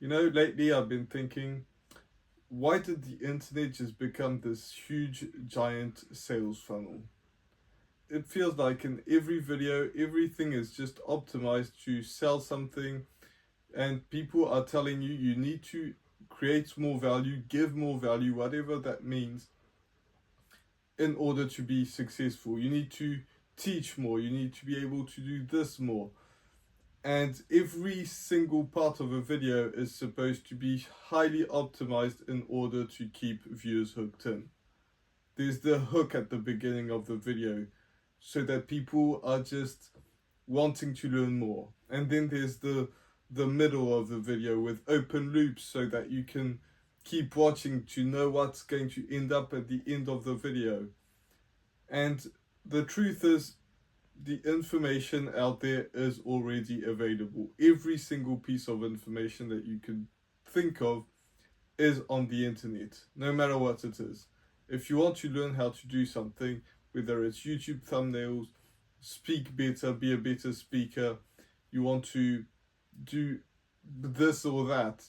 Lately I've been thinking, why did the internet just become this huge, giant sales funnel? It feels like in every video, everything is just optimized to sell something, and people are telling you you need to create more value, give more value, whatever that means, in order to be successful. You need to teach more, you need to be able to do this more. And every single part of a video is supposed to be highly optimized in order to keep viewers hooked in. There's the hook at the beginning of the video so that people are just wanting to learn more. And then there's the middle of the video with open loops so that you can keep watching to know what's going to end up at the end of the video. And the truth is, the information out there is already available. Every single piece of information that you can think of is on the internet, no matter what it is. If you want to learn how to do something, whether it's YouTube thumbnails, speak better, be a better speaker, you want to do this or that,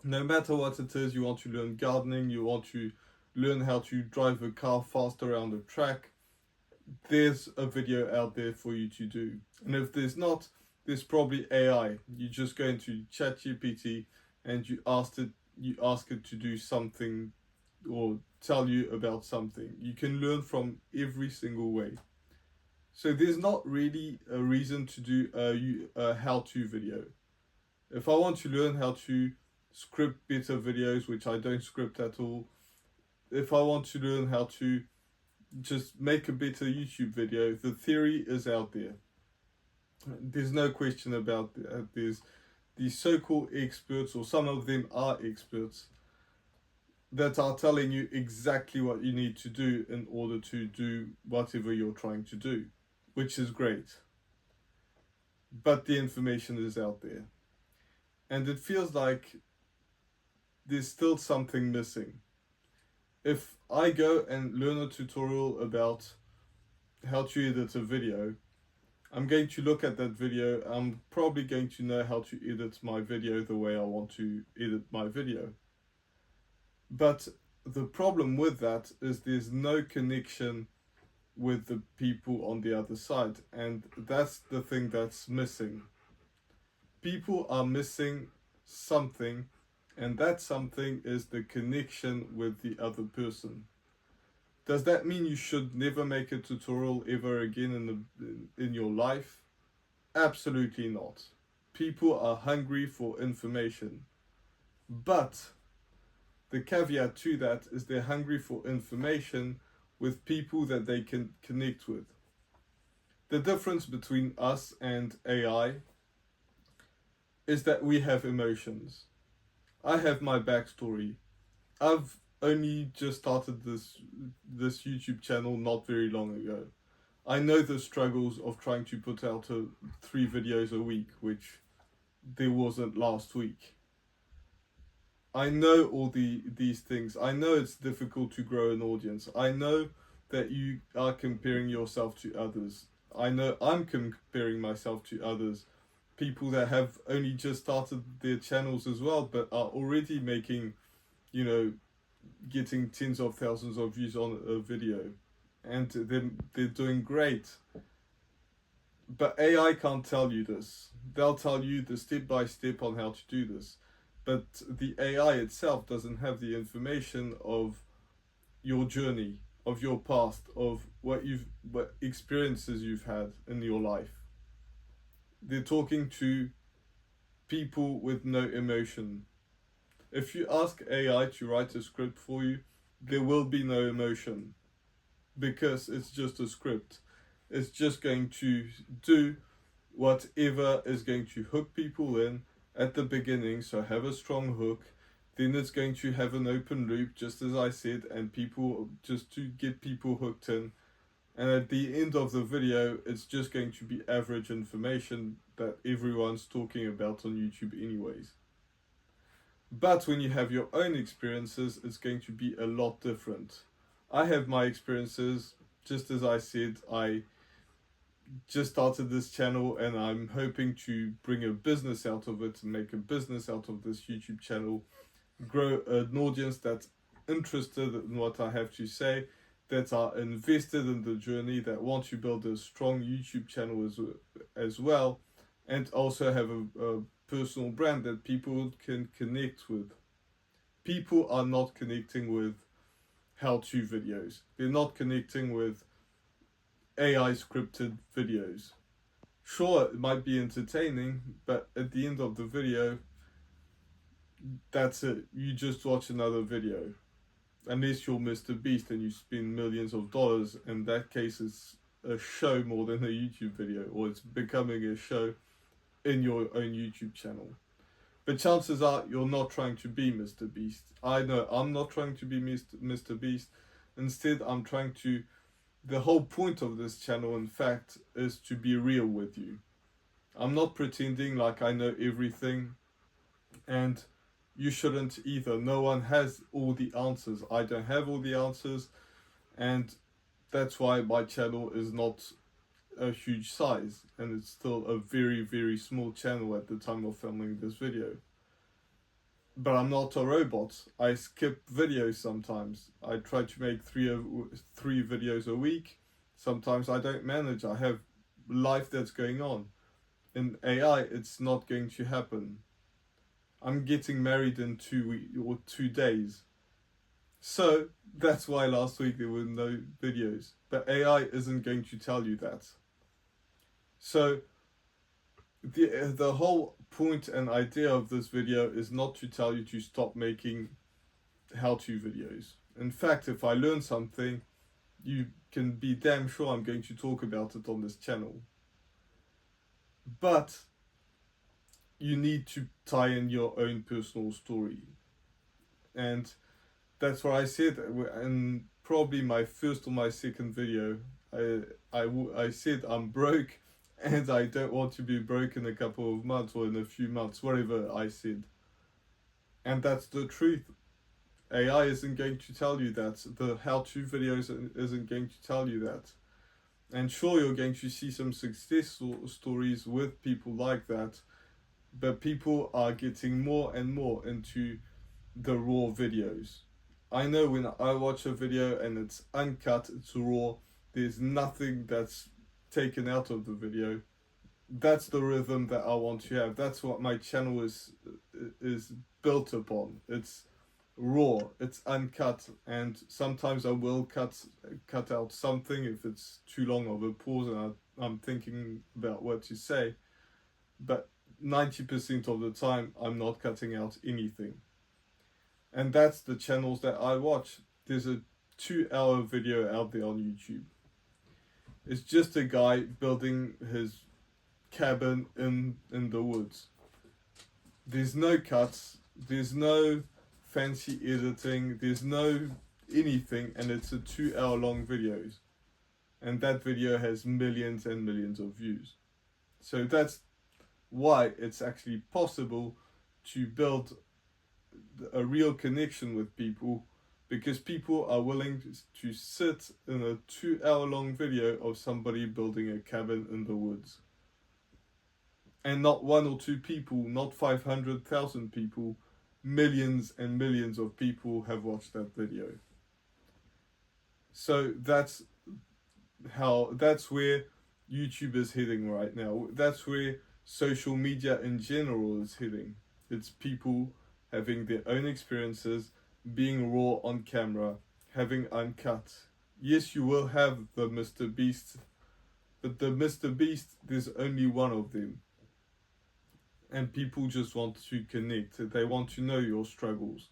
no matter what it is, you want to learn gardening, you want to learn how to drive a car fast around a track, there's a video out there for you to do. And if there's not, there's probably AI. You just go into ChatGPT and you ask it to do something or tell you about something. You can learn from every single way. So there's not really a reason to do a how-to video. If I want to learn how to script better videos, which I don't script at all, if I want to learn how to just make a better YouTube video, the theory is out there. There's no question about that. There's these so-called experts, or some of them are experts, that are telling you exactly what you need to do in order to do whatever you're trying to do, which is great. But the information is out there. And it feels like there's still something missing. If I go and learn a tutorial about how to edit a video, I'm going to look at that video. I'm probably going to know how to edit my video the way I want to edit my video. But the problem with that is there's no connection with the people on the other side, and that's the thing that's missing. People are missing something, and that something is the connection with the other person. Does that mean you should never make a tutorial ever again in your life? Absolutely not. People are hungry for information. But the caveat to that is they're hungry for information with people that they can connect with. The difference between us and AI is that we have emotions. I have my backstory. I've only just started this YouTube channel not very long ago. I know the struggles of trying to put out 3 videos a week, which there wasn't last week. I know all these things. I know it's difficult to grow an audience. I know that you are comparing yourself to others. I know I'm comparing myself to others. People that have only just started their channels as well, but are already making, getting tens of thousands of views on a video. And they're doing great. But AI can't tell you this. They'll tell you the step by step on how to do this. But the AI itself doesn't have the information of your journey, of your past, of what experiences you've had in your life. They're talking to people with no emotion. If you ask AI to write a script for you, there will be no emotion because it's just a script. It's just going to do whatever is going to hook people in at the beginning, so have a strong hook. Then it's going to have an open loop, just as I said, and people just to get people hooked in. And at the end of the video, it's just going to be average information that everyone's talking about on YouTube anyways. But when you have your own experiences, it's going to be a lot different. I have my experiences, just as I said, I just started this channel and I'm hoping to bring a business out of it and make a business out of this YouTube channel, grow an audience that's interested in what I have to say, that are invested in the journey, that want to build a strong YouTube channel as well, and also have a personal brand that people can connect with. People are not connecting with how-to videos. They're not connecting with AI scripted videos. Sure, it might be entertaining, but at the end of the video, that's it. You just watch another video. Unless you're Mr. Beast and you spend millions of dollars, in that case it's a show more than a YouTube video, or it's becoming a show in your own YouTube channel. But chances are you're not trying to be Mr. Beast. I know I'm not trying to be Mr. Beast. Instead, I'm trying to... The whole point of this channel, in fact, is to be real with you. I'm not pretending like I know everything, and you shouldn't either. No one has all the answers. I don't have all the answers, and that's why my channel is not a huge size, and it's still a very, very small channel at the time of filming this video. But I'm not a robot. I skip videos sometimes. I try to make three videos a week. Sometimes I don't manage. I have life that's going on. In AI, it's not going to happen. I'm getting married in 2 weeks or 2 days. So that's why last week there were no videos. But AI isn't going to tell you that. So the whole point and idea of this video is not to tell you to stop making how-to videos. In fact, if I learn something, you can be damn sure I'm going to talk about it on this channel. But you need to tie in your own personal story. And that's what I said in probably my first or my second video. I said I'm broke and I don't want to be broke in a couple of months or in a few months, whatever I said. And that's the truth. AI isn't going to tell you that. The how-to videos isn't going to tell you that. And sure, you're going to see some success stories with people like that, but people are getting more and more into the raw videos. I know when I watch a video and it's uncut, it's raw, there's nothing that's taken out of the video. That's the rhythm that I want to have. That's what my channel is built upon. It's raw, it's uncut, and sometimes I will cut out something if it's too long of a pause and I'm thinking about what to say. But 90% of the time I'm not cutting out anything. And that's the channels that I watch. There's a 2-hour video out there on YouTube. It's just a guy building his cabin in the woods. There's no cuts, there's no fancy editing, there's no anything, and it's a 2-hour long video. And that video has millions and millions of views. So that's why it's actually possible to build a real connection with people, because people are willing to sit in a 2-hour long video of somebody building a cabin in the woods. And not 1 or 2 people, not 500,000 people, millions and millions of people have watched that video. So that's where YouTube is heading right now. That's where social media in general is heading. It's people having their own experiences, being raw on camera, having uncut. Yes, you will have the Mr. Beast, but the Mr. Beast, there's only one of them. And people just want to connect. They want to know your struggles.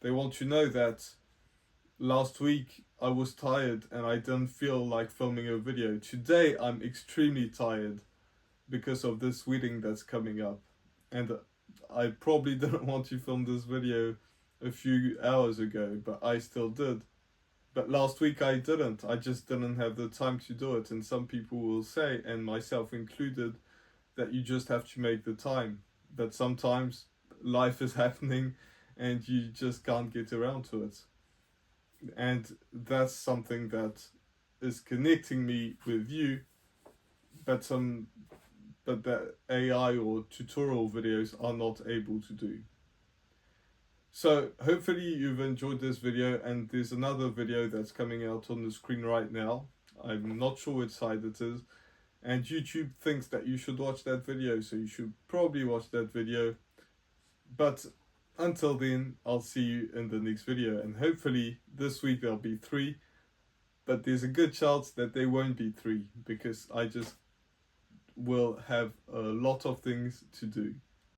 They want to know that last week I was tired and I didn't feel like filming a video. Today I'm extremely tired because of this wedding that's coming up. And I probably didn't want to film this video a few hours ago, but I still did. But last week I didn't. I just didn't have the time to do it. And some people will say, and myself included, that you just have to make the time. That sometimes life is happening and you just can't get around to it. And that's something that is connecting me with you, but that AI or tutorial videos are not able to do. So hopefully you've enjoyed this video, and there's another video that's coming out on the screen right now. I'm not sure which side it is, and YouTube thinks that you should watch that video, so you should probably watch that video. But until then, I'll see you in the next video, and hopefully this week there'll be 3, but there's a good chance that they won't be 3, because I just will have a lot of things to do.